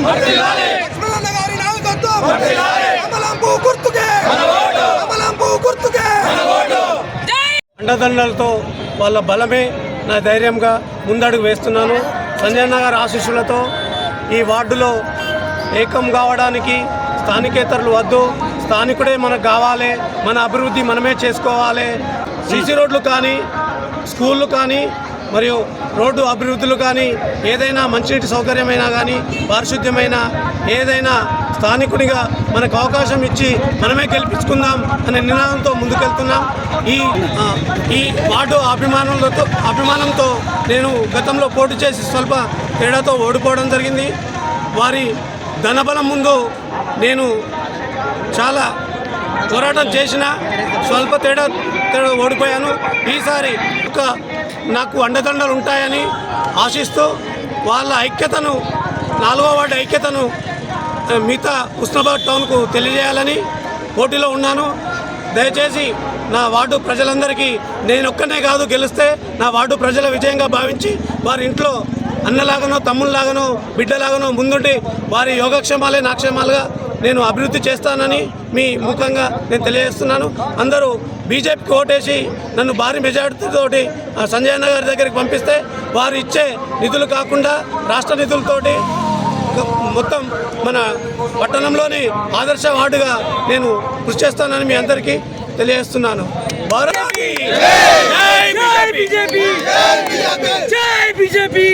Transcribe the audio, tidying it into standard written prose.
లక్ష్మణన్న గారి నాయకత్వం కమలంపు గుర్తుకే కమలంపు గుర్తుకే అండదండలతో వాళ్ళ బలమే నా ధైర్యంగా ముందడుగు వేస్తున్నాను. సంజయ్ నగర్ ఆశీస్సులతో ఈ వార్డులో ఏకం కావడానికి స్థానికేతరులు వద్దు, స్థానికుడే మనకు కావాలి, మన అభివృద్ధి మనమే చేసుకోవాలి. సీసీ రోడ్లు కానీ, స్కూళ్ళు కానీ, మరియు రోడ్డు అభివృద్ధులు కానీ, ఏదైనా మంచినీటి సౌకర్యమైనా కానీ, పారిశుద్ధ్యమైన ఏదైనా స్థానికుడిగా మనకు అవకాశం ఇచ్చి మనమే గెలిపించుకుందాం అనే నినాదంతో ముందుకెళ్తున్నాం. ఈ వార్డు అభిమానంతో నేను గతంలో పోటీ చేసి స్వల్ప తేడాతో ఓడిపోవడం జరిగింది. వారి ధనబలం ముందు నేను చాలా పోరాటం చేసిన స్వల్ప తేడా ఓడిపోయాను. ఈసారి నాకు అండదండలు ఉంటాయని ఆశిస్తూ వాళ్ళ ఐక్యతను 4వ వార్డు ఐక్యతను మిగతా హుస్నాబాద్ టౌన్కు తెలియజేయాలని పోటీలో ఉన్నాను. దయచేసి నా వార్డు ప్రజలందరికీ నేనొక్కనే కాదు, గెలిస్తే నా వార్డు ప్రజల విజయంగా భావించి వారి ఇంట్లో అన్నలాగానో తమ్ముళ్ళలాగానో బిడ్డలాగానో ముందుండి వారి యోగక్షేమాలే నా క్షేమాలుగా నేను అభివృద్ధి చేస్తానని మీ ముఖంగా నేను తెలియజేస్తున్నాను. అందరూ బీజేపీకి ఓటేసి నన్ను భారీ మెజార్టీతోటి సంజయ్ నగర్ దగ్గరికి పంపిస్తే వారు ఇచ్చే నిధులు కాకుండా రాష్ట్ర నిధులతోటి మొత్తం మన పట్టణంలోని ఆదర్శ వార్డుగా నేను కృషి చేస్తానని మీ అందరికీ తెలియజేస్తున్నాను. జై బీజేపీ.